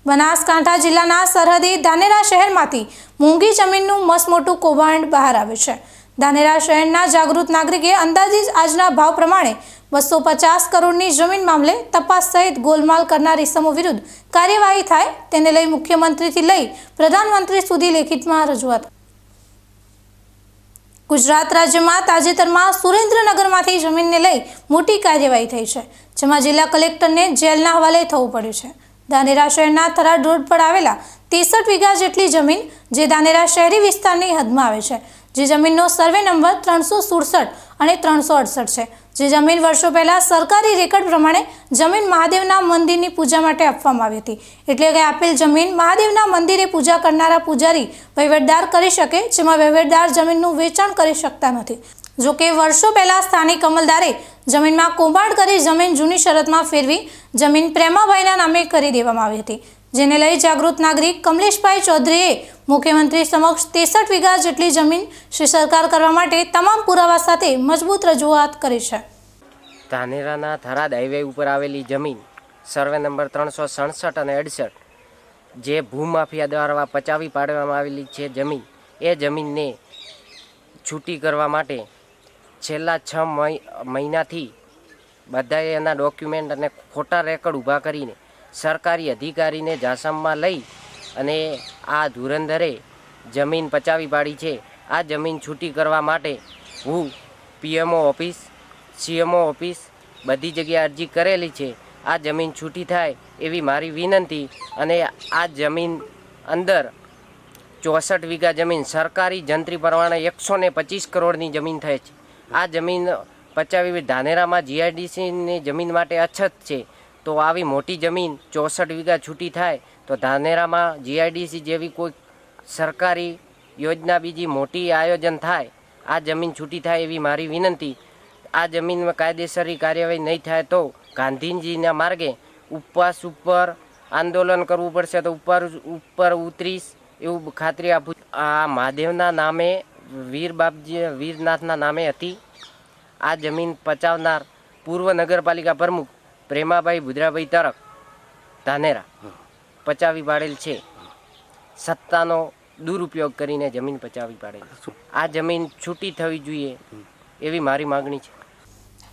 બનાસકાંઠા જિલ્લાના સરહદી ધાનેરા શહેરમાંથી મોંઘી જમીનનું મસમોટું કૌભાંડ બહાર આવ્યું છે। ધાનેરા શહેરના જાગૃત નાગરિકે અંદાજિત આજના ભાવ પ્રમાણે 250 કરોડની જમીન મામલે તપાસ સહિત ગોલમાલ કરનાર ઇસમો વિરુદ્ધ કાર્યવાહી થાય તેને લઈ મુખ્યમંત્રીથી લઈ પ્રધાનમંત્રી સુધી લેખિતમાં રજૂઆત। ગુજરાત રાજ્યમાં તાજેતરમાં સુરેન્દ્રનગરમાંથી જમીનને લઈ મોટી કાર્યવાહી થઈ છે, જેમાં જિલ્લા કલેક્ટરને જેલના હવાલે થવું પડ્યું છે। ધાનેરા શહેરના થરાદ રોડ પર આવેલા 63 વીઘા જેટલી જમીન જે ધાનેરા શહેરી વિસ્તારની હદમાં આવે છે, જે જમીનનો સર્વે નંબર 367 અને 368 છે। જે જમીન વર્ષો પહેલા સરકારી રેકર્ડ પ્રમાણે જમીન મહાદેવના મંદિરની પૂજા માટે આપવામાં આવી હતી, એટલે કે આપેલ જમીન મહાદેવના મંદિરે પૂજા કરનારા પૂજારી વહીવટદાર કરી શકે, જેમાં વહીવટદાર જમીનનું વેચાણ કરી શકતા નથી। જો કે વર્ષો પહેલા સ્થાનિક અમલદારે જમીનમાં કૌભાંડ કરી જમીન જૂની શરતમાં ફેરવી જમીન પ્રેમાભાઈના નામે કરી દેવામાં આવી હતી, જેને લઈ જાગૃત નાગરિક કમલેશભાઈ ચૌધરીએ મુખ્યમંત્રી સમક્ષ 63 વીઘા જેટલી જમીન શ્રી સરકાર કરવા માટે તમામ પુરાવા સાથે મજબૂત રજૂઆત કરી છે। ધાનેરાના થરાદ હાઈવે ઉપર આવેલી જમીન સર્વે નંબર 367 અને 68 જે ભૂમાફિયા દ્વારા પચાવી પાડવામાં આવેલી છે જમીન, એ જમીનને છૂટી કરવા માટે છેલ્લા 6 મહિનાથી બધાએ એના ડોક્યુમેન્ટ અને ખોટા રેકર્ડ ઊભા કરીને સરકારી અધિકારીને જાસમમાં લઈ અને આ ધુરંધરે જમીન પચાવી પાડી છે। આ જમીન છૂટી કરવા માટે હું પીએમઓ ઓફિસ, સીએમઓ ઓફિસ બધી જગ્યાએ અરજી કરેલી છે। આ જમીન છૂટી થાય એવી મારી વિનંતી। અને આ જમીન અંદર 64 વીઘા જમીન સરકારી જંત્રી પરવાને 125 કરોડની જમીન થાય છે। આ જમીન પચાવી ધાનેરામાં જીઆઈડીસીની જમીન માટે અછત છે, તો આવી મોટી જમીન 64 વીઘા છૂટી થાય તો ધાનેરામાં જીઆઈડીસી જેવી કોઈ સરકારી યોજના બીજી મોટી આયોજન થાય। આ જમીન છૂટી થાય એવી મારી વિનંતી। આ જમીનમાં કાયદેસરની કાર્યવાહી નહીં થાય તો ગાંધીજીના માર્ગે ઉપવાસ ઉપર આંદોલન કરવું પડશે, તો ઉપર ઉતરીશ એવું ખાતરી આપું। આ મહાદેવના નામે વીરનાથના નામે હતી। આ જમીન પચાવનાર પૂર્વ નગરપાલિકા પ્રમુખ પ્રેમાભાઈ ભુજરાભાઈ તરક ધાનેરા પચાવી પાડેલ છે। સત્તાનો દુરુપયોગ કરીને જમીન પચાવી પાડેલ। આ જમીન છૂટી થવી જોઈએ એવી મારી માગણી છે।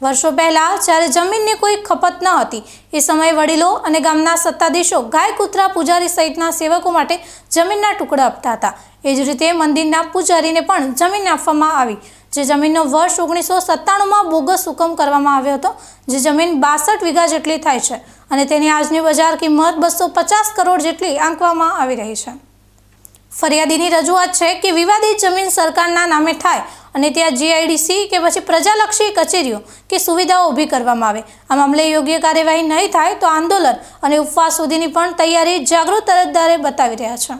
વર્ષો પહેલા જ્યારે જમીનની કોઈ ખપત ન હતી, એ સમયે વડીલો અને ગામના સત્તાધીશો ગાય, કૂતરા, પૂજારી સહિતના સેવકો માટે જમીનના ટુકડા આપતા હતા। એ જ રીતે મંદિરના પૂજારીને પણ જમીન આપવામાં આવી, જે જમીનનો વર્ષ 1997માં બોગસ હુકમ કરવામાં આવ્યો હતો, જે જમીન 62 વીઘા જેટલી થાય છે અને તેની આજની બજાર કિંમત 250 કરોડ જેટલી આંકવામાં આવી રહી છે। ફરિયાદીની રજૂઆત છે કે વિવાદિત જમીન સરકારના નામે થાય અને ત્યાં જીઆઈડીસી કે પછી પ્રજાલક્ષી કચેરીઓ કે સુવિધાઓ ઊભી કરવામાં આવે। આ મામલે યોગ્ય કાર્યવાહી નહીં થાય તો આંદોલન અને ઉપવાસ સુધીની પણ તૈયારી જાગૃત અરજદારે બતાવી રહ્યા છે।